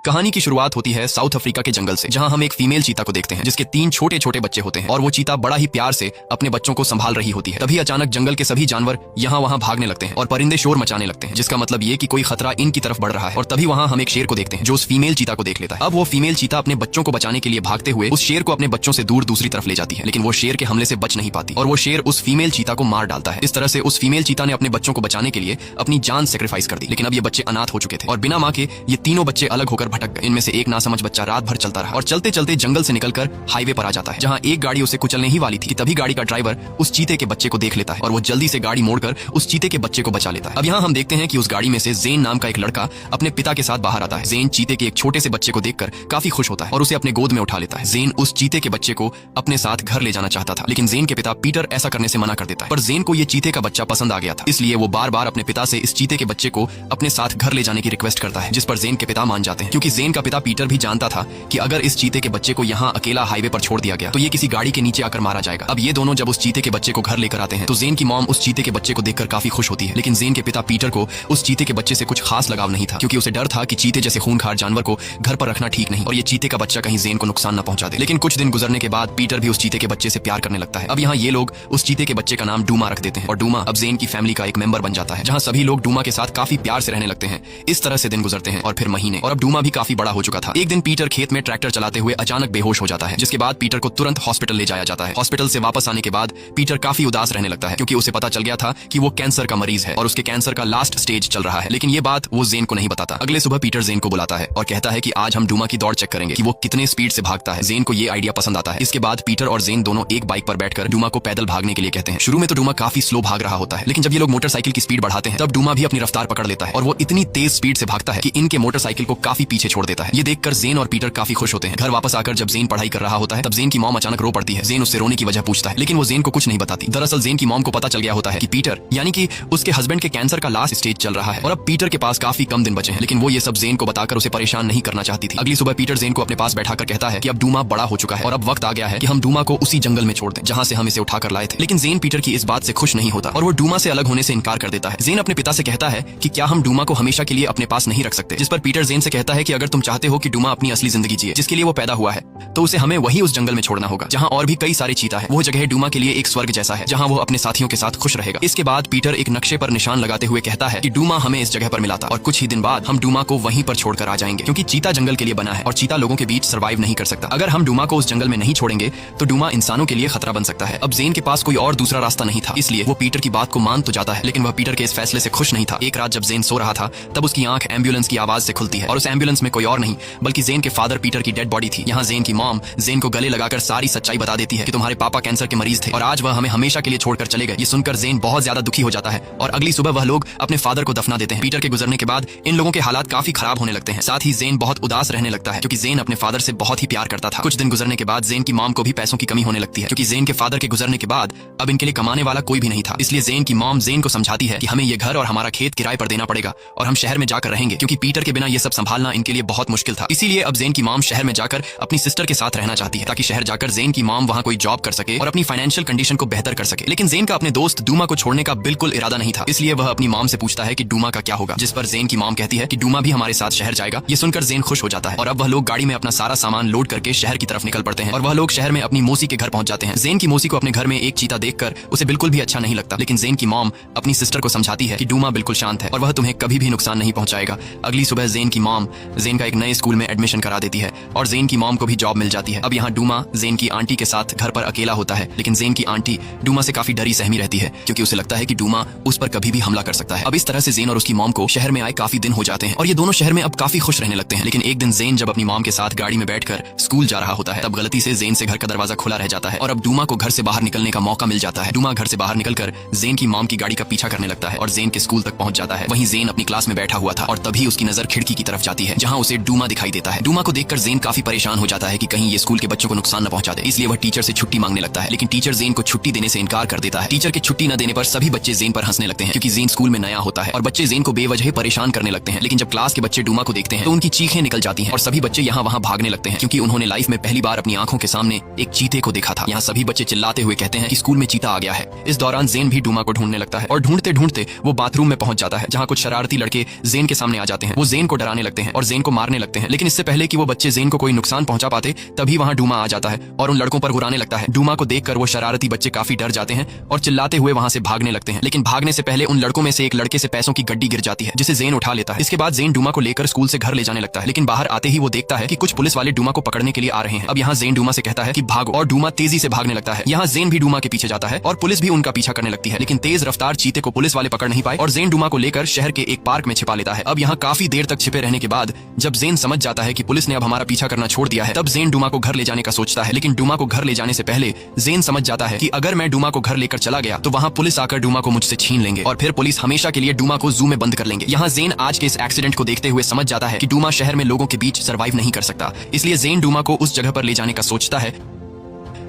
कहानी की शुरुआत होती है साउथ अफ्रीका के जंगल से, जहां हम एक फीमेल चीता को देखते हैं जिसके 3 छोटे छोटे बच्चे होते हैं और वो चीता बड़ा ही प्यार से अपने बच्चों को संभाल रही होती है। तभी अचानक जंगल के सभी जानवर यहाँ वहाँ भागने लगते हैं और परिंदे शोर मचाने लगते हैं, जिसका मतलब ये कि कोई खतरा इनकी तरफ बढ़ रहा है। और तभी वहाँ हम एक शेर को देखते हैं जो उस फीमेल चीता को देख लेता है। अब वो फीमेल चीता अपने बच्चों को बचाने के लिए भागते हुए उस शेर को अपने बच्चों से दूर दूसरी तरफ ले जाती है, लेकिन वो शेर के हमले से बच नहीं पाती और वो शेर उस फीमेल चीता को मार डालता है। इस तरह से उस फीमेल चीता ने अपने बच्चों को बचाने के लिए अपनी जान सेक्रीफाइस कर दी। लेकिन अब ये बच्चे अनाथ हो चुके थे और बिना माँ के ये तीनों बच्चे अलग होकर भटक गए। इनमें से एक नासमझ बच्चा रात भर चलता रहा और चलते चलते जंगल से निकलकर हाईवे पर आ जाता है, जहां एक गाड़ी उसे कुचलने ही वाली थी कि तभी गाड़ी का ड्राइवर उस चीते के बच्चे को देख लेता है और वो जल्दी से गाड़ी मोड़कर उस चीते के बच्चे को बचा लेता है। अब यहाँ हम देखते हैं कि उस गाड़ी में से जेन नाम का एक लड़का अपने पिता के साथ बाहर आता है। जेन चीते के एक छोटे से बच्चे को देखकर काफी खुश होता है और उसे अपने गोद में उठा लेता है। जेन उस चीते के बच्चे को अपने साथ घर ले जाना चाहता था, लेकिन जेन के पिता पीटर ऐसा करने से मना कर देता है। पर जेन को ये चीते का बच्चा पसंद आ गया था, इसलिए वो बार बार अपने पिता से इस चीते के बच्चे को अपने साथ घर ले जाने की रिक्वेस्ट करता है, जिस पर जेन के पिता मान जाते हैं, क्योंकि जेन का पिता पीटर भी जानता था कि अगर इस चीते के बच्चे को यहाँ अकेला हाईवे पर छोड़ दिया गया तो ये किसी गाड़ी के नीचे आकर मारा जाएगा। अब ये दोनों जब उस चीते के बच्चे को घर लेकर आते हैं तो जेन की मॉम उस चीते के बच्चे को देखकर काफी खुश होती है, लेकिन जेन के पिता पीटर को उस चीते के बच्चे से कुछ खास लगाव नहीं था, क्योंकि उसे डर था कि चीते जैसे खूंखार जानवर को घर पर रखना ठीक नहीं और ये चीते का बच्चा कहीं जेन को नुकसान न पहुंचा दे। लेकिन कुछ दिन गुजरने के बाद पीटर भी उस चीते के बच्चे से प्यार करने लगता है। अब यहाँ ये लोग उस चीते के बच्चे का नाम डूमा रख देते हैं और डूमा अब जेन की फैमिली का एक मेंबर बन जाता है, जहाँ सभी लोग डूमा के साथ काफी प्यार से रहने लगते हैं। इस तरह से दिन गुजरते हैं और फिर महीने, और अब डूमा भी काफी बड़ा हो चुका था। एक दिन पीटर खेत में ट्रैक्टर चलाते हुए अचानक बेहोश हो जाता है, जिसके बाद पीटर को तुरंत हॉस्पिटल ले जाया जाता है। हॉस्पिटल से वापस आने के बाद पीटर काफी उदास रहने लगता है, क्योंकि उसे पता चल गया था कि वो कैंसर का मरीज है और उसके कैंसर का लास्ट स्टेज चल रहा है। लेकिन ये बात वो जेन को नहीं बताता। अगले सुबह पीटर जेन को बुलाता है और कहता है कि आज हम डूमा की दौड़ चेक करेंगे कि वो कितने स्पीड से भागता है। जेन को ये आइडिया पसंद आता है। इसके बाद पीटर और जेन दोनों एक बाइक पर बैठकर डूमा को पैदल भागने के लिए कहते हैं। शुरू में तो डूमा काफी स्लो भाग रहा होता है, लेकिन जब ये लोग मोटरसाइकिल की स्पीड बढ़ाते हैं तब डूमा भी अपनी रफ्तार पकड़ लेता है और वो इतनी तेज स्पीड से भागता है कि इनके मोटरसाइकिल को काफी पीछे छोड़ देता है। ये देखकर जेन और पीटर काफी खुश होते हैं। घर वापस आकर जब जेन पढ़ाई कर रहा होता है तब जेन की मॉम अचानक रो पड़ती है। जेन उससे रोने की वजह पूछता है, लेकिन वो जेन को कुछ नहीं बताती। दरअसल जेन की मॉम को पता चल गया होता है कि पीटर यानी कि उसके हस्बैंड के कैंसर का लास्ट स्टेज चल रहा है और अब पीटर के पास काफी कम दिन बचे हैं, लेकिन वो ये सब जेन को बताकर उसे परेशान नहीं करना चाहती थी। अगली सुबह पीटर जेन को अपने पास बैठाकर कहता है कि अब डूमा बड़ा हो चुका है और अब वक्त आ गया है कि हम डूमा को उसी जंगल में छोड़ दें जहां से हम इसे उठाकर लाए थे। लेकिन जेन पीटर की इस बात से खुश नहीं होता और वो डूमा से अलग होने से इनकार कर देता है। जेन अपने पिता से कहता है कि क्या हम डूमा को हमेशा के लिए अपने पास नहीं रख सकते, जिस पर पीटर जेन से कहता है कि अगर तुम चाहते हो कि डूमा अपनी असली जिंदगी जिए जिसके लिए वो पैदा हुआ है तो उसे हमें वही उस जंगल में छोड़ना होगा जहां और भी कई सारे चीता है। वो जगह डूमा के लिए एक स्वर्ग जैसा है जहां वो अपने साथियों के साथ खुश रहेगा। इसके बाद पीटर एक नक्शे पर निशान लगाते हुए कहता है कि डूमा हमें इस जगह पर मिला था और कुछ ही दिन बाद हम डूमा को वहीं पर छोड़कर आ जाएंगे, क्योंकि चीता जंगल के लिए बना है और चीता लोगों के बीच सर्वाइव नहीं कर सकता। अगर हम डूमा को उस जंगल में नहीं छोड़ेंगे तो डूमा इंसानों के लिए खतरा बन सकता है। अब जेन के पास कोई और दूसरा रास्ता नहीं था, इसलिए वो पीटर की बात को मान तो जाता है, लेकिन वह पीटर के इस फैसले से खुश नहीं था। एक रात जब जेन सो रहा था तब उसकी आंख एम्बुलेंस की आवाज से खुलती है और उस एम्बुलेंस में कोई और नहीं बल्कि जेन के फादर पीटर की डेड बॉडी थी। यहाँ जेन की मॉम जेन को गले लगाकर सारी सच्चाई बता देती है कि तुम्हारे पापा कैंसर के मरीज थे और आज वह हमें हमेशा के लिए छोड़कर चले गए। ये सुनकर जेन बहुत ज्यादा दुखी हो जाता है और अगली सुबह वह लोग अपने फादर को दफना देते हैं। पीटर के गुजरने के बाद इन लोगों के हालात काफी खराब होने लगते हैं। साथ ही जेन बहुत उदास रहने लगता है, क्योंकि जेन अपने फादर से बहुत ही प्यार करता था। कुछ दिन गुजरने के बाद जेन की मॉम को भी पैसों की कमी होने लगती है, क्योंकि जेन के फादर के गुजरने के बाद अब इनके लिए कमाने वाला कोई भी नहीं था। इसलिए जेन की मॉम जेन को समझाती है कि हमें ये घर और हमारा खेत किराए पर देना पड़ेगा और हम शहर में जाकर रहेंगे, क्योंकि पीटर के बिना ये सब संभालना इनके लिए बहुत मुश्किल था। इसीलिए अब जेन की मॉम शहर में जाकर अपनी सिस्टर के साथ रहना चाहती है, ताकि शहर जाकर जेन की मॉम वहाँ कोई जॉब कर सके और अपनी फाइनेंशियल कंडीशन को बेहतर कर सके। लेकिन जेन का अपने दोस्त डूमा को छोड़ने का बिल्कुल इरादा नहीं था, इसलिए वह अपनी मॉम से पूछता है कि डूमा का क्या होगा, जिस पर जेन की मॉम कहती है कि डूमा भी हमारे साथ शहर जाएगा। ये सुनकर जेन खुश हो जाता है और अब वह लोग गाड़ी में अपना सारा सामान लोड करके शहर की तरफ निकल पड़ते हैं और वह लोग शहर में अपनी मौसी के घर पहुंच जाते हैं। जेन की मौसी को अपने घर में एक चीता देखकर उसे बिल्कुल भी अच्छा नहीं लगता, लेकिन जेन की मॉम अपनी सिस्टर को समझाती है कि डूमा बिल्कुल शांत है और वह तुम्हें कभी भी नुकसान नहीं पहुंचाएगा। अगली सुबह जेन की मॉम जेन का एक नए स्कूल में एडमिशन करा देती है और जेन की मॉम को भी जॉब मिल जाती है। अब यहाँ डूमा जेन की आंटी के साथ घर पर अकेला होता है, लेकिन जेन की आंटी डूमा से काफी डरी सहमी रहती है, क्योंकि उसे लगता है कि डूमा उस पर कभी भी हमला कर सकता है। अब इस तरह से जेन और उसकी मॉम को शहर में आए काफी दिन हो जाते हैं और ये दोनों शहर में अब काफी खुश रहने लगते हैं। लेकिन एक दिन जेन जब अपनी मॉम के साथ गाड़ी में बैठकर स्कूल जा रहा होता है तब गलती से जेन से घर का दरवाजा खुला रह जाता है और अब डूमा को घर से बाहर निकलने का मौका मिल जाता है। डूमा घर से बाहर निकलकर जेन की मॉम की गाड़ी का पीछा करने लगता है और जेन के स्कूल तक पहुंच जाता है। वहीं जेन अपनी क्लास में बैठा हुआ था और तभी उसकी नजर खिड़की की तरफ जाती है, जहां उसे डूमा दिखाई देता है। डूमा को देखकर जेन काफी परेशान हो जाता है कि कहीं ये स्कूल के बच्चों को नुकसान न पहुंचा दे, इसलिए वह टीचर से छुट्टी मांगने लगता है, लेकिन टीचर जेन को छुट्टी देने से इनकार कर देता है। टीचर के छुट्टी न देने पर सभी बच्चे जेन पर हंसने लगते हैं, क्योंकि जेन स्कूल में नया होता है और बच्चे जेन को बेवजह परेशान करने लगते हैं। लेकिन जब क्लास के बच्चे डूमा को देखते हैं तो उनकी चीखें निकल जाती हैं और सभी बच्चे यहाँ वहाँ भागने लगते हैं, क्योंकि उन्होंने लाइफ में पहली बार अपनी आंखों के सामने एक चीते को देखा था। यहाँ सभी बच्चे चिल्लाते हुए कहते हैं कि स्कूल में चीता आ गया है। इस दौरान जेन भी डूमा को ढूंढने लगता है और ढूंढते ढूंढते वो बाथरूम में पहुंच जाता है, जहाँ कुछ शरारती लड़के जेन के सामने आ जाते हैं। वो जेन को डराने लगते हैं और जेन को मारने लगते हैं। लेकिन इससे पहले कि वो बच्चे जेन को कोई नुकसान पहुंचा पाते तभी वहां डूमा आ जाता है और उन लड़कों पर गुराने लगता है। डूमा को देखकर वो शरारती बच्चे काफी डर जाते हैं और चिल्लाते हुए वहां से भागने लगते हैं। लेकिन भागने से पहले उन लड़कों में से एक लड़के से पैसों की गड्डी गिर जाती है जिसे जेन उठा लेता है। इसके बाद जेन डूमा को लेकर स्कूल से घर ले जाने लगता है। लेकिन बाहर आते ही वो देखता है कि कुछ पुलिस वाले डूमा को पकड़ने के लिए आ रहे हैं। अब यहाँ जेन डूमा से कहता है कि भागो और डूमा तेजी से भागने लगता है। यहाँ जेन भी डूमा के पीछे जाता है और पुलिस भी उनका पीछा करने लगती है। लेकिन तेज रफ्तार चीते को पुलिस वाले पकड़ नहीं पाए और जेन डूमा को लेकर शहर के एक पार्क में छिपा लेता है। अब यहाँ काफी देर तक छिपे रहने के बाद जब जेन समझ जाता है कि पुलिस ने अब हमारा पीछा करना छोड़ दिया है, तब जेन डूमा को घर ले जाने का सोचता है। लेकिन डूमा को घर ले जाने से पहले जेन समझ जाता है कि अगर मैं डूमा को घर लेकर चला गया तो वहाँ पुलिस आकर डूमा को मुझसे छीन लेंगे और फिर पुलिस हमेशा के लिए डूमा को जू में बंद कर लेंगे। यहाँ जेन आज के इस एक्सीडेंट को देखते हुए समझ जाता है कि डूमा शहर में लोगों के बीच सर्वाइव नहीं कर सकता। इसलिए जेन डूमा को उस जगह पर ले जाने का सोचता है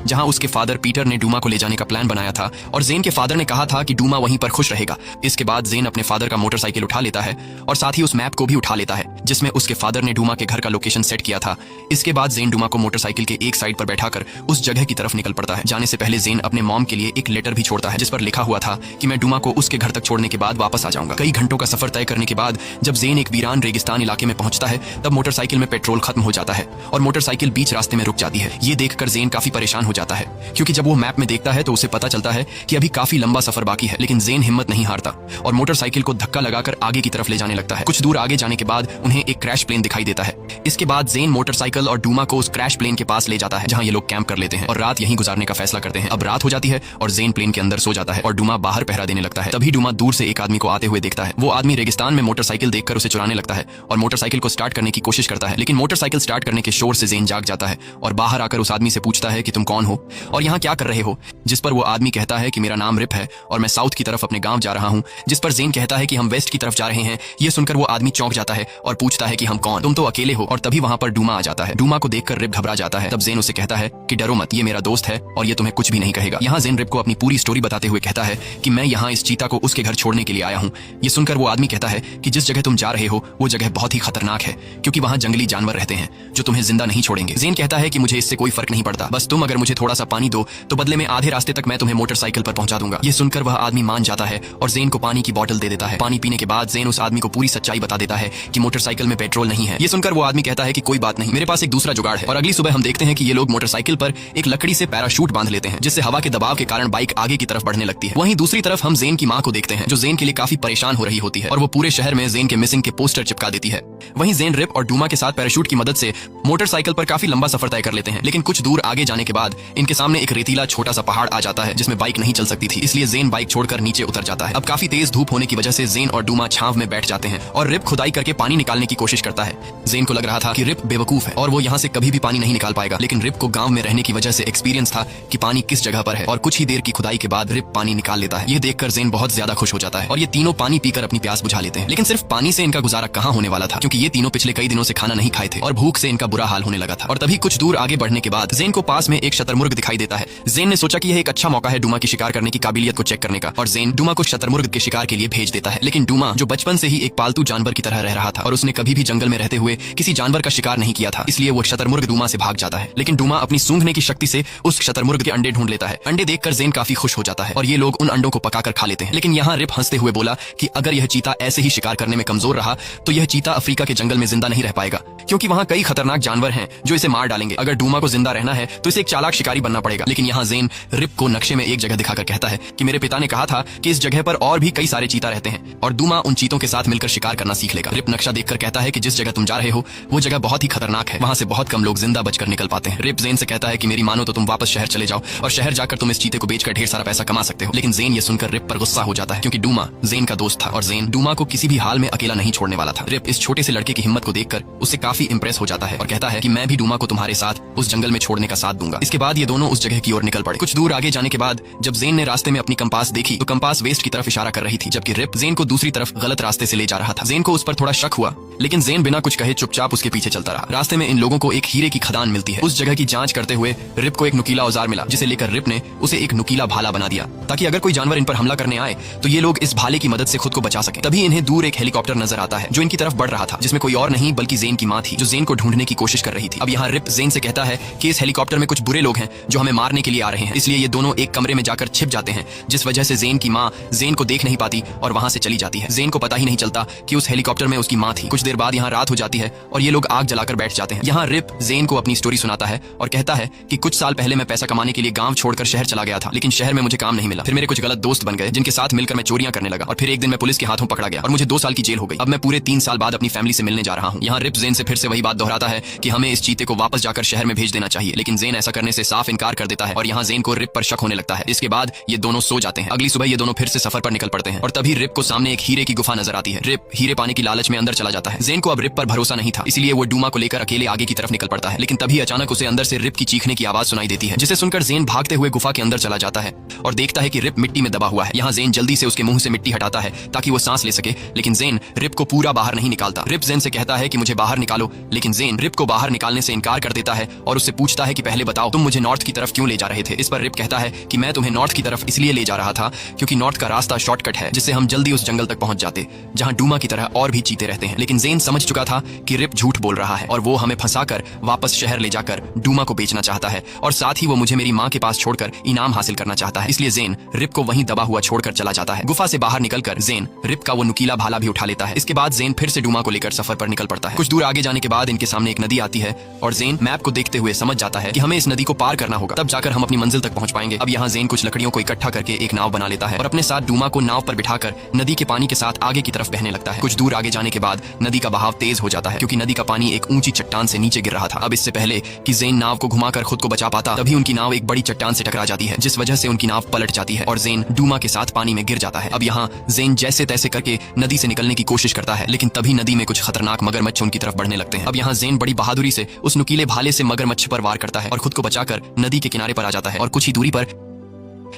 जहां उसके फादर पीटर ने डूमा को ले जाने का प्लान बनाया था और जेन के फादर ने कहा था कि डूमा वहीं पर खुश रहेगा। इसके बाद जेन अपने फादर का मोटरसाइकिल उठा लेता है और साथ ही उस मैप को भी उठा लेता है जिसमें उसके फादर ने डूमा के घर का लोकेशन सेट किया था। इसके बाद जेन डूमा को मोटरसाइकिल के एक साइड पर बैठाकर उस जगह की तरफ निकल पड़ता है। जाने से पहले जेन अपने मॉम के लिए एक लेटर भी छोड़ता है जिस पर लिखा हुआ था कि मैं डूमा को उसके घर तक छोड़ने के बाद वापस आ जाऊंगा। कई घंटों का सफर तय करने के बाद जब जेन एक वीरान रेगिस्तान इलाके में पहुंचता है तब मोटरसाइकिल में पेट्रोल खत्म हो जाता है और मोटरसाइकिल बीच रास्ते में रुक जाती है। ये देखकर जेन काफी परेशान हो जाता है क्योंकि जब वो मैप में देखता है तो उसे पता चलता है कि अभी काफी लंबा सफर बाकी है। लेकिन जेन हिम्मत नहीं हारता और मोटरसाइकिल को धक्का लगाकर आगे की तरफ ले जाने लगता है। कुछ दूर आगे जाने के बाद उन्हें एक क्रैश प्लेन दिखाई देता है। इसके बाद जेन मोटरसाइकिल और डूमा को उस क्रैश प्लेन के पास ले जाता है जहां ये लोग कैंप कर लेते हैं और रात यहीं गुजारने का फैसला करते हैं। अब रात हो जाती है और जेन प्लेन के अंदर सो जाता है और डूमा बाहर पहरा देने लगता है। तभी डूमा दूर से एक आदमी को आते हुए देखता है। वो आदमी रेगिस्तान में मोटरसाइकिल देखकर उसे चुराने लगता है और मोटरसाइकिल को स्टार्ट करने की कोशिश करता है। लेकिन मोटरसाइकिल स्टार्ट करने के शोर से जेन जाग जाता है और बाहर आकर उस आदमी से पूछता है कि तुम कौन हो और यहाँ क्या कर रहे हो। जिस पर वो आदमी कहता है कि मेरा नाम रिप है और मैं साउथ की तरफ अपने गांव जा रहा हूं। जिस पर जेन कहता है कि हम वेस्ट की तरफ जा रहे हैं। ये सुनकर वो आदमी चौंक जाता है और पूछता है कि हम कौन, तुम तो अकेले हो। और तभी वहां पर डूमा आ जाता है। डूमा को देखकर रिप घबरा जाता है। तब जेन उसे कहता है कि डरो मत, ये मेरा दोस्त है और ये तुम्हें कुछ भी नहीं कहेगा। यहाँ जेन रिप को अपनी पूरी स्टोरी बताते हुए कहता है कि मैं यहाँ इस चीता को उसके घर छोड़ने के लिए आया हूँ। ये सुनकर वो आदमी कहता है कि जिस जगह तुम जा रहे हो वो जगह बहुत ही खतरनाक है क्योंकि वहाँ जंगली जानवर रहते हैं जो तुम्हें जिंदा नहीं छोड़ेंगे। जेन कहता है कि मुझे इससे कोई फर्क नहीं पड़ता, बस तुम अगर मुझे थोड़ा सा पानी दो तो बदले में आधे रास्ते तक मैं तुम्हें मोटरसाइकिल पर पहुंचा दूंगा। ये सुनकर वह आदमी मान जाता है और जेन को पानी की बोतल दे देता है। पानी पीने के बाद जेन उस आदमी को पूरी सच्चाई बता देता है कि मोटरसाइकिल में पेट्रोल नहीं है। ये सुनकर वो आदमी कहता है कि कोई बात नहीं, मेरे पास एक दूसरा जुगाड़ है। और अगली सुबह हम देखते हैं कि ये लोग मोटरसाइकिल पर एक लकड़ी से पैराशूट बांध लेते हैं जिससे हवा के दबाव के कारण बाइक आगे की तरफ बढ़ने लगती है। वहीं दूसरी तरफ हम जेन की माँ को देखते हैं जो जेन के लिए काफी परेशान हो रही होती है और वो पूरे शहर में जेन के मिसिंग के पोस्टर चिपका देती है। वहीं जेन रिप और डूमा के साथ पैराशूट की मदद से मोटरसाइकिल पर काफी लंबा सफर तय कर लेते हैं। लेकिन कुछ दूर आगे जाने के बाद इनके सामने एक रेतीला छोटा सा पहाड़ आ जाता है जिसमें बाइक नहीं चल सकती थी, इसलिए जेन बाइक छोड़कर नीचे उतर जाता है। अब काफी तेज धूप होने की वजह से जेन और डूमा छांव में बैठ जाते हैं और रिप खुदाई करके पानी निकालने की कोशिश करता है। जेन को लग रहा था कि रिप बेवकूफ है और वो यहाँ से कभी भी पानी नहीं निकाल पाएगा, लेकिन रिप को गांव में रहने की वजह से एक्सपीरियंस था कि पानी किस जगह पर है और कुछ ही देर की खुदाई के बाद रिप पानी निकाल लेता है। ये देखकर जेन बहुत ज्यादा खुश हो जाता है और ये तीनों पानी पीकर अपनी प्यास बुझा लेते हैं। लेकिन सिर्फ पानी से इनका गुजारा कहाँ होने वाला था क्योंकि ये तीनों पिछले कई दिनों से खाना नहीं खाए थे और भूख से इनका बुरा हाल होने लगा था। और तभी कुछ दूर आगे बढ़ने के बाद जेन को पास में एक शतरमुर्ग दिखाई देता है। जेन ने सोचा कि यह एक अच्छा मौका है डूमा की शिकार करने की काबिलियत को चेक करने का और जेन डूमा को शतरमुर्ग के शिकार के लिए भेज देता है। लेकिन डूमा जो बचपन से ही एक पालतू जानवर की तरह रह रहा था और उसने कभी भी जंगल में रहते हुए किसी जानवर का शिकार नहीं किया था, इसलिए वो शतरमुर्ग डूमा से भाग जाता है। लेकिन डूमा अपनी सूंघने की शक्ति से उस शतरमुर्ग के अंडे ढूंढ लेता है। अंडे देखकर जेन काफी खुश हो जाता है और ये लोग उन अंडों को पकाकर खा लेते हैं। लेकिन यहाँ रिप हंसते हुए बोला कि अगर यह चीता ऐसे ही शिकार करने में कमजोर रहा तो यह चीता अफ्रीका के जंगल में जिंदा नहीं रह पाएगा क्योंकि वहाँ कई खतरनाक जानवर हैं जो इसे मार डालेंगे। अगर डूमा को जिंदा रहना है तो इसे एक चालाक शिकारी बनना पड़ेगा। लेकिन यहाँ जेन रिप को नक्शे में एक जगह दिखाकर कहता है कि मेरे पिता ने कहा था कि इस जगह पर और भी कई सारे चीता रहते हैं और डूमा उन चीतों के साथ मिलकर शिकार करना सीख लेगा। रिप नक्शा देखकर कहता है कि जिस जगह तुम जा रहे हो वो जगह बहुत ही खतरनाक है, वहाँ से बहुत कम लोग जिंदा बचकर निकल पाते हैं। रिप जेन से कहता है कि मेरी मानो तो तुम वापस शहर चले जाओ और शहर जाकर तुम इस चीते को बेचकर ढेर सारा पैसा कमा सकते हो। लेकिन जेन ये सुनकर रिप पर गुस्सा हो जाता है क्योंकि डूमा जेन का दोस्त था और जेन डूमा को किसी भी हाल में अकेला नहीं छोड़ने वाला था। रिप इस छोटे से लड़के की हिम्मत को देखकर उससे काफी इंप्रेस हो जाता है और कहता है कि मैं भी डूमा को तुम्हारे साथ उस जंगल में छोड़ने का साथ दूंगा। इसके बाद ये दोनों उस जगह की ओर निकल पड़े। कुछ दूर आगे जाने के बाद जब जेन ने रास्ते में अपनी कंपास देखी तो कंपास वेस्ट की तरफ इशारा कर रही थी, जबकि रिप जेन को दूसरी तरफ गलत रास्ते से ले जा रहा था। जेन को उस पर थोड़ा शक हुआ, लेकिन जेन बिना कुछ कहे चुपचाप उसके पीछे चलता रहा। रास्ते में इन लोगों को एक हीरे की खदान मिलती है। उस जगह की जांच करते हुए रिप को एक नुकीला औजार मिला, जिसे लेकर रिप ने उसे एक नुकीला भाला बना दिया ताकि अगर कोई जानवर इन पर हमला करने आए तो ये लोग इस भाले की मदद से खुद को बचा सके। तभी इन्हें दूर एक हेलीकॉप्टर नजर आता है जो इनकी तरफ बढ़ रहा था, जिसमें कोई और नहीं बल्कि जेन की माँ थी जो जेन को ढूंढने की कोशिश कर रही थी। अब यहाँ रिप जेन से कहता है कि इस हेलीकॉप्टर में कुछ बुरे लोग लोग हैं जो हमें मारने के लिए आ रहे हैं। इसलिए ये दोनों एक कमरे में जाकर छिप जाते हैं, जिस वजह से जेन की माँ जेन को देख नहीं पाती और वहां से चली जाती है। जेन को पता ही नहीं चलता कि उस हेलीकॉप्टर में उसकी माँ थी। कुछ देर बाद यहाँ रात हो जाती है और ये लोग आग जलाकर बैठ जाते हैं। यहाँ रिप जेन को अपनी स्टोरी सुनाता है और कहता है कि कुछ साल पहले मैं पैसा कमाने के लिए गांव छोड़कर शहर चला गया था, लेकिन शहर में मुझे काम नहीं मिला। फिर मेरे कुछ गलत दोस्त बन गए जिनके साथ मिलकर मैं चोरियां करने लगा और फिर एक दिन मैं पुलिस के हाथों पकड़ा गया और मुझे 2 साल की जेल हो गई। अब मैं पूरे 3 साल बाद अपनी फैमिली से मिलने जा रहा हूँ। यहाँ रिप जेन से फिर से वही बात दोहराता है कि हमें इस चीते को वापस जाकर शहर में भेज देना चाहिए, लेकिन जेन ऐसा करने से साफ इनकार कर देता है और यहाँ जेन को रिप पर शक होने लगता है। इसके बाद ये दोनों सो जाते हैं। अगली सुबह ये दोनों फिर से सफर पर निकल पड़ते हैं और तभी रिप को सामने एक हीरे की गुफा नजर आती है। रिप हीरे पाने की लालच में अंदर चला जाता है। जेन को अब रिप पर भरोसा नहीं था, इसलिए वो डूमा को लेकर अकेले आगे की तरफ निकल पड़ता है। लेकिन तभी अचानक उसे अंदर से रिप की चीखने की आवाज सुनाई देती है, जिसे सुनकर जेन भागते हुए गुफा के अंदर चला जाता है और देखता है कि रिप मिट्टी में दबा हुआ है। यहाँ जेन जल्दी से उसके मुंह से मिट्टी हटाता है ताकि वो सांस ले सके, लेकिन जेन रिप को पूरा बाहर नहीं निकालता। रिप जेन से कहता है कि मुझे बाहर निकालो, लेकिन जेन रिप को बाहर निकालने से इनकार कर देता है और उससे पूछता है कि पहले बताओ तुम मुझे नॉर्थ की तरफ क्यों ले जा रहे थे। इस पर रिप कहता है कि मैं तुम्हें नॉर्थ की तरफ इसलिए ले जा रहा था क्योंकि नॉर्थ का रास्ता शॉर्टकट है, जिससे हम जल्दी उस जंगल तक पहुंच जाते जहां डूमा की तरह और भी चीते रहते हैं। लेकिन जेन समझ चुका था कि रिप झूठ बोल रहा है और वो हमें फंसाकर वापस शहर ले जाकर डूमा को बेचना चाहता है और साथ ही वो मुझे मेरी माँ के पास छोड़कर इनाम हासिल करना चाहता है। इसलिए जेन रिप को वहीं दबा हुआ छोड़कर चला जाता है। गुफा से बाहर निकलकर जेन रिप का वो नुकीला भाला भी उठा लेता है। इसके बाद जेन फिर से डूमा को लेकर सफर पर निकल पड़ता है। कुछ दूर आगे जाने के बाद इनके सामने एक नदी आती है और जेन मैप को देखते हुए समझ जाता है कि हमें इस नदी को पार करना होगा, तब जाकर हम अपनी मंजिल तक पहुंच पाएंगे। अब यहाँ जेन कुछ लकड़ियों को इकट्ठा करके एक नाव बना लेता है और अपने साथ डूमा को नाव पर बिठाकर नदी के पानी के साथ आगे की तरफ बहने लगता है। कुछ दूर आगे जाने के बाद नदी का बहाव तेज हो जाता है क्योंकि नदी का पानी एक ऊंची चट्टान से नीचे गिर रहा था। अब इससे पहले कि जेन नाव को घुमाकर खुद को बचा पाता, तभी उनकी नाव एक बड़ी चट्टान से टकरा जाती है, जिस वजह से उनकी नाव पलट जाती है और जेन डूमा के साथ पानी में गिर जाता है। अब यहाँ जेन जैसे तैसे करके नदी से निकलने की कोशिश करता है, लेकिन तभी नदी में कुछ खतरनाक मगरमच्छ उनकी तरफ बढ़ने लगते हैं। अब यहाँ जेन बड़ी बहादुरी से उस नुकीले भाले से मगरमच्छ पर वार करता है और खुद को बचाकर नदी के किनारे पर आ जाता है और कुछ ही दूरी पर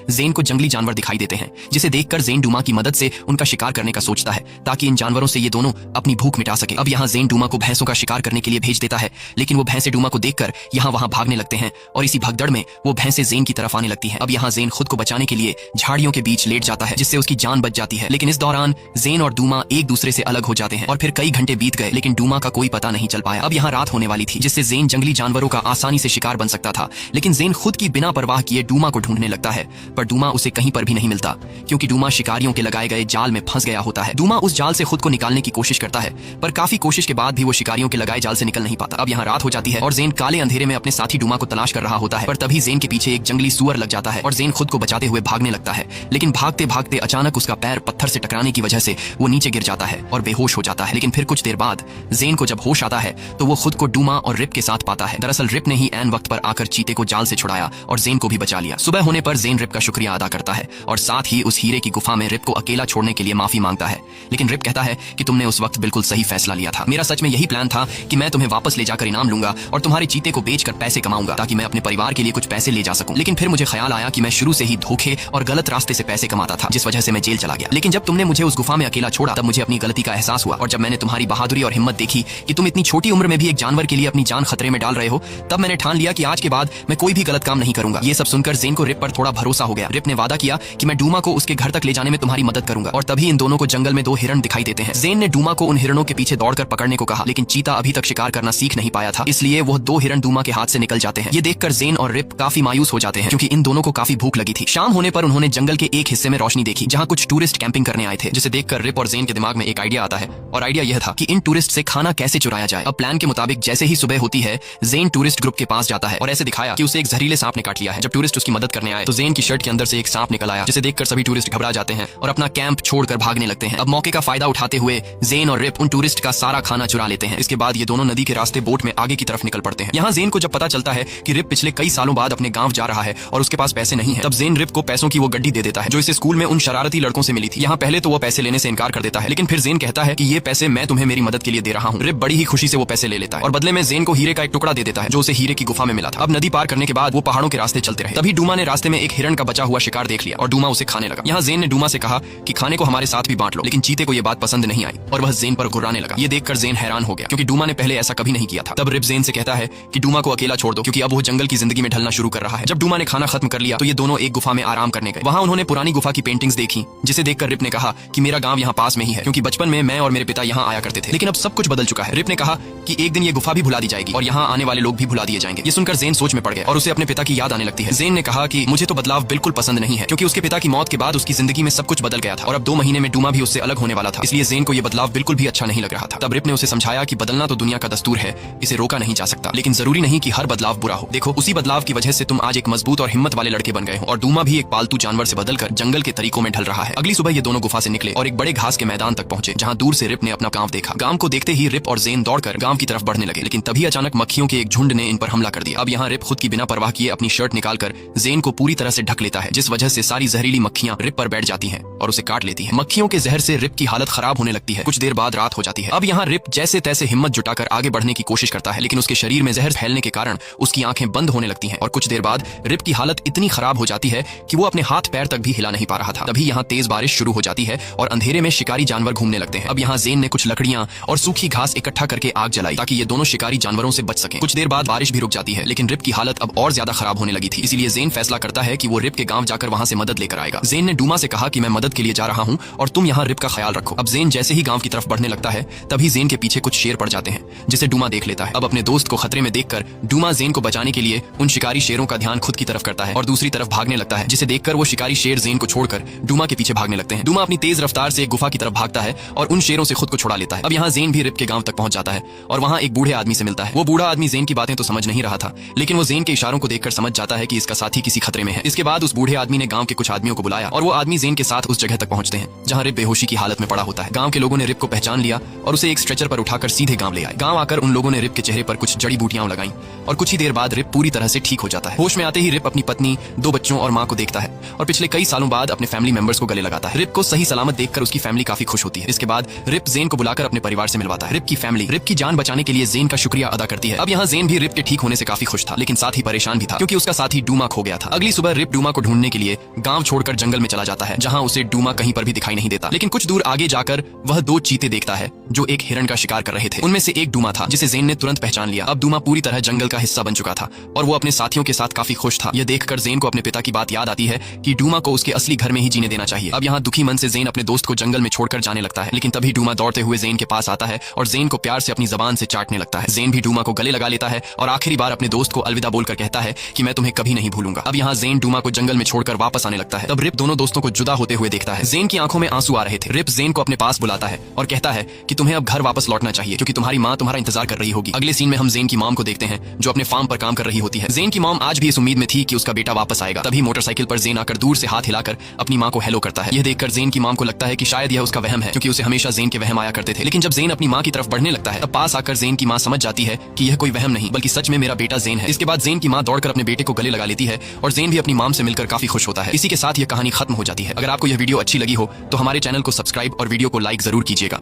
जेन को जंगली जानवर दिखाई देते हैं, जिसे देखकर जेन डूमा की मदद से उनका शिकार करने का सोचता है ताकि इन जानवरों से ये दोनों अपनी भूख मिटा सके। अब यहाँ जेन डूमा को भैंसों का शिकार करने के लिए भेज देता है, लेकिन वो भैंसे डूमा को देखकर यहाँ वहां भागने लगते हैं और इसी भगदड़ में वो भैंसे जेन की तरफ आने लगती हैं। अब यहाँ जेन खुद को बचाने के लिए झाड़ियों के बीच लेट जाता है, जिससे उसकी जान बच जाती है। लेकिन इस दौरान जेन और डूमा एक दूसरे से अलग हो जाते हैं और फिर कई घंटे बीत गए, लेकिन डूमा का कोई पता नहीं चल पाया। अब यहाँ रात होने वाली थी, जिससे जेन जंगली जानवरों का आसानी से शिकार बन सकता था, लेकिन जेन खुद की बिना परवाह किए डूमा को ढूंढने लगता है, पर डूमा उसे कहीं पर भी नहीं मिलता क्योंकि डूमा शिकारियों के लगाए गए जाल में फंस गया होता है। डूमा उस जाल से खुद को निकालने की कोशिश करता है, पर काफी कोशिश के बाद भी वो शिकारियों के लगाए जाल से निकल नहीं पाता। अब यहाँ रात हो जाती है और जेन काले अंधेरे में अपने साथी डूमा को तलाश कर रहा होता है, पर तभी जेन के पीछे एक जंगली सुअर लग जाता है और जेन खुद को बचाते हुए भागने लगता है, लेकिन भागते भागते अचानक उसका पैर पत्थर से टकराने की वजह से वो नीचे गिर जाता है और बेहोश हो जाता है। लेकिन फिर कुछ देर बाद जेन को जब होश आता है तो वो खुद को डूमा और रिप के साथ पाता है। दरअसल रिप ने ही ऐन वक्त पर आकर चीते को जाल से छुड़ाया और जेन को भी बचा लिया। सुबह होने पर जेन रिप का शुक्रिया अदा करता है और साथ ही उस हीरे की गुफा में रिप को अकेला छोड़ने के लिए माफी मांगता है, लेकिन रिप कहता है कि तुमने उस वक्त बिल्कुल सही फैसला लिया था। मेरा सच में यही प्लान था कि मैं तुम्हें वापस ले जाकर इनाम लूंगा और तुम्हारे चीते को बेचकर पैसे कमाऊंगा ताकि मैं अपने परिवार के लिए कुछ पैसे ले जा सकूं। लेकिन फिर मुझे ख्याल आया कि मैं शुरू से ही धोखे और गलत रास्ते से पैसे कमाता था, जिस वजह से मैं जेल चला गया। लेकिन जब तुमने मुझे उस गुफा में अकेला छोड़ा तब मुझे अपनी गलती का एहसास हुआ और जब मैंने तुम्हारी बहादुरी और हिम्मत देखी कि तुम इतनी छोटी उम्र में भी एक जानवर के लिए अपनी जान खतरे में डाल रहे हो, तब मैंने ठान लिया कि आज के बाद मैं कोई भी गलत काम नहीं करूंगा। ये सब सुनकर जेन को रिप पर थोड़ा भरोसा हो गया। रिप ने वादा किया कि मैं डूमा को उसके घर तक ले जाने में तुम्हारी मदद करूंगा और तभी इन दोनों को जंगल में 2 हिरण दिखाई देते हैं। जेन ने डूमा को उन हिरणों के पीछे दौड़कर पकड़ने को कहा, लेकिन चीता अभी तक शिकार करना सीख नहीं पाया था, इसलिए वो 2 हिरण डूमा के हाथ से निकल जाते हैं। ये देखकर जेन और रिप काफी मायूस हो जाते हैं क्योंकि इन दोनों को काफी भूख लगी थी। शाम होने पर उन्होंने जंगल के एक हिस्से में रोशनी देखी जहाँ कुछ टूरिस्ट कैंपिंग करने आए थे, जिसे देखकर रिप और जेन के दिमाग में एक आइडिया आता है और आइडिया यह था कि इन टूरिस्ट से खाना कैसे चुराया जाए। अब प्लान के मुताबिक जैसे ही सुबह होती है जेन टूरिस्ट ग्रुप के पास जाता है और ऐसे दिखाया कि उसे एक जहरीले सांप ने काट लिया है। जब टूरिस्ट उसकी मदद करने आए तो जेन की शर्ट के अंदर से एक सांप निकल आया, जिसे देखकर सभी टूरिस्ट घबरा जाते हैं और अपना कैंप छोड़कर भागने लगते हैं। अब मौके का फायदा उठाते हुए जेन और रिप उन टूरिस्ट का सारा खाना चुरा लेते हैं। इसके बाद ये दोनों नदी के रास्ते बोट में आगे की तरफ निकल पड़ते हैं। यहाँ जेन को जब पता चलता है कि रिप पिछले कई सालों बाद अपने गांव जा रहा है और उसके पास पैसे नहीं है, तब जेन रिप को पैसों की वो गड्डी दे देता है जो इसे स्कूल में उन शरारती लड़कों से मिली थी। यहाँ पहले तो वो पैसे लेने से इनकार कर देता है, लेकिन फिर जेन कहता है कि ये पैसे मैं तुम्हें मेरी मदद के लिए दे रहा हूँ। रिप बड़ी ही खुशी से वो पैसे ले लेता है और बदले में जेन को हीरे का एक टुकड़ा दे देता है जो उसे हीरे की गुफा में मिला था। अब नदी पार करने के बाद वो पहाड़ों के रास्ते चलते रहे। तभी डूमा ने रास्ते में एक हिरण हिरण का बचा हुआ शिकार देख लिया और डूमा उसे खाने लगा। यहाँ जेन ने डूमा से कहा कि खाने को हमारे साथ भी बांट लो, लेकिन चीते को ये बात पसंद नहीं आई और वह जेन पर गुर्राने लगा। ये देखकर जेन हैरान हो गया क्योंकि डूमा ने पहले ऐसा कभी नहीं किया था। तब रिप जेन से कहता है कि डूमा को अकेला छोड़ दो क्योंकि अब वो जंगल की जिंदगी में ढलना शुरू कर रहा है। जब डूमा ने खाना खत्म कर लिया तो ये दोनों एक गुफा में आराम करने गए। वहाँ उन्होंने पुरानी गुफा की पेंटिंग्स देखी, जिसे देखकर रिप ने कहा कि मेरा गांव यहाँ पास में ही है क्योंकि बचपन में मैं और मेरे पिता यहाँ आया करते थे, लेकिन अब सब कुछ बदल चुका है। रिप ने कहा कि एक दिन ये गुफा भी भुला दी जाएगी और यहाँ आने वाले लोग भी भुला दिए जाएंगे। ये सुनकर जेन सोच में पड़ गया और उसे अपने पिता की याद आने लगती है। जेन ने कहा कि मुझे तो बदलाव बिल्कुल पसंद नहीं है क्योंकि उसके पिता की मौत के बाद उसकी जिंदगी में सब कुछ बदल गया था और अब 2 महीने में डूमा भी उससे अलग होने वाला था, इसलिए जेन को ये बदलाव बिल्कुल भी अच्छा नहीं लग रहा था। तब रिप ने उसे समझाया कि बदलना तो दुनिया का दस्तूर है, इसे रोका नहीं जा सकता, लेकिन जरूरी नहीं कि हर बदलाव बुरा हो। देखो, उसी बदलाव की वजह से तुम आज एक मजबूत और हिम्मत वाले लड़के बन गए हो और डूमा भी एक पालतू जानवर से बदलकर जंगल के तरीकों में ढल रहा है। अगली सुबह ये दोनों गुफा से निकले और एक बड़े घास के मैदान तक पहुंचे जहां दूर से रिप ने अपना गांव देखा। गांव को देखते ही रिप और जेन दौड़कर गांव की तरफ बढ़ने लगे, लेकिन तभी अचानक मक्खियों के एक झुंड ने इन पर हमला कर दिया। अब यहाँ रिप खुद की बिना परवाह किए अपनी शर्ट निकालकर जेन को पूरी तरह से ढक लेता है, जिस वजह से सारी जहरीली मक्खियां रिप पर बैठ जाती हैं और उसे काट लेती हैं। मक्खियों के जहर से रिप की हालत खराब होने लगती है। कुछ देर बाद रात हो जाती है। अब यहाँ रिप जैसे तैसे हिम्मत जुटाकर आगे बढ़ने की कोशिश करता है, लेकिन उसके शरीर में जहर फैलने के कारण उसकी आंखें बंद होने लगती हैं और कुछ देर बाद रिप की हालत इतनी खराब हो जाती है कि वो अपने हाथ पैर तक भी हिला नहीं पा रहा था। तभी यहाँ तेज बारिश शुरू हो जाती है और अंधेरे में शिकारी जानवर घूमने लगते हैं। अब यहाँ जेन ने कुछ लकड़ियां और सूखी घास इकट्ठा करके आग जलाई ताकि ये दोनों शिकारी जानवरों से बच सकें। कुछ देर बाद बारिश भी रुक जाती है, लेकिन रिप की हालत अब और ज्यादा खराब होने लगी थी, इसीलिए जेन फैसला करता है कि वो रिप के गांव जाकर वहां से मदद लेकर आएगा। जेन ने डूमा से कहा कि मैं मदद के लिए जा रहा हूं और तुम यहाँ रिप का ख्याल रखो। अब जेन जैसे ही गांव की तरफ बढ़ने लगता है तभी जेन के पीछे कुछ शेर पड़ जाते हैं, जिसे डूमा देख लेता है। अब अपने दोस्त को खतरे में देखकर डूमा जेन को बचाने के लिए उन शिकारी शेरों का ध्यान खुद की तरफ करता है और दूसरी तरफ भागने लगता है, जिसे देखकर वो शिकारी शेर जेन को छोड़कर डूमा के पीछे भागने लगते हैं। डूमा अपनी तेज रफ्तार से एक गुफा की तरफ भागता है और उन शेरों से खुद को छुड़ा लेता है। अब यहाँ जेन भी रिप के गांव तक पहुंच जाता है और वहाँ एक बूढ़े आदमी से मिलता है। वो बूढ़ा आदमी जेन की बातें तो समझ नहीं रहा था, लेकिन वो जेन के इशारों को देखकर समझ जाता है कि इसका साथी किसी खतरे में है। इसके बाद उस बूढ़े आदमी ने गांव के कुछ आदमियों को बुलाया और वो आदमी जेन के साथ उस जगह तक पहुंचते हैं जहां रिप बेहोशी की हालत में पड़ा होता है। गांव के लोगों ने रिप को पहचान लिया और उसे एक स्ट्रेचर पर उठाकर सीधे गांव ले आए। गांव आकर उन लोगों ने रिप के चेहरे पर कुछ जड़ी बूटियां लगाई और कुछ ही देर बाद रिप पूरी तरह से ठीक हो जाता है। होश में आते ही रिप अपनी पत्नी, 2 बच्चों और मां को देखता है और पिछले कई सालों बाद अपने फैमिली मेंबर्स को गले लगाता है। रिप को सही सलामत देखकर उसकी फैमिली काफी खुश होती है। इसके बाद रिप जेन को बुलाकर अपने परिवार से मिलवाता है। रिप की फैमिली रिप की जान बचाने के लिए जेन का शुक्रिया अदा करती है। अब यहाँ जेन भी रिप के ठीक होने से काफी खुश था, लेकिन साथ ही परेशान भी था क्योंकि उसका साथी डूमा खो गया था। अगली सुबह रिप डूमा को ढूंढने के लिए गांव छोड़कर जंगल में चला जाता है, जहां उसे डूमा कहीं पर भी दिखाई नहीं देता। लेकिन कुछ दूर आगे जाकर वह 2 चीते देखता है जो एक हिरण का शिकार कर रहे थे। उनमें से एक डूमा था, जिसे जेन ने तुरंत पहचान लिया। अब डूमा पूरी तरह जंगल का हिस्सा बन चुका था और वो अपने साथियों के साथ काफी खुश था। यह देखकर जेन को अपने पिता की बात याद आती है कि डूमा को उसके असली घर में ही जीने देना चाहिए। अब यहाँ दुखी मन से जेन अपने दोस्त को जंगल में छोड़कर जाने लगता है, लेकिन तभी डूमा दौड़ते हुए जेन के पास आता है और जेन को प्यार से अपनी जबान से चाटने लगता है। जेन भी डूमा को गले लगा लेता है और आखिरी बार अपने दोस्त को अलविदा बोलकर कहता है कि मैं तुम्हें कभी नहीं भूलूंगा। अब यहाँ जेन डूमा को जंगल में छोड़कर वापस आने लगता है। तब रिप दोनों दोस्तों को जुदा होते हुए देखता है। जेन की आंखों में आंसू आ रहे थे। रिप जेन को अपने पास बुलाता है और कहता है कि तुम्हें अब घर वापस लौटना चाहिए क्योंकि तुम्हारी माँ तुम्हारा इंतजार कर रही होगी। अगले सीन में हम जेन की मॉम को देखते हैं जो अपने फार्म पर काम कर रही होती है। जेन की मॉम आज भी इस उम्मीद में थी कि उसका बेटा वापस आएगा। तभी मोटरसाइकिल पर जेन आकर दूर से हाथ हिलाकर अपनी माँ को हेलो करता है। यह देखकर जेन की मॉम को लगता है कि शायद यह उसका वहम है क्योंकि उसे हमेशा जेन के वहम आया करते थे। लेकिन जब जेन अपनी माँ की तरफ बढ़ने लगता है तब पास आकर जेन की माँ समझ जाती है कि यह कोई वहम नहीं बल्कि सच में मेरा बेटा जेन है। इसके बाद जेन की माँ दौड़कर अपने बेटे को गले लगा लेती है और जेन भी अपनी मॉम से मिलकर काफी खुश होता है। इसी के साथ यह कहानी खत्म हो जाती है। अगर आपको यह वीडियो अच्छी लगी हो तो हमारे चैनल को सब्सक्राइब और वीडियो को लाइक जरूर कीजिएगा।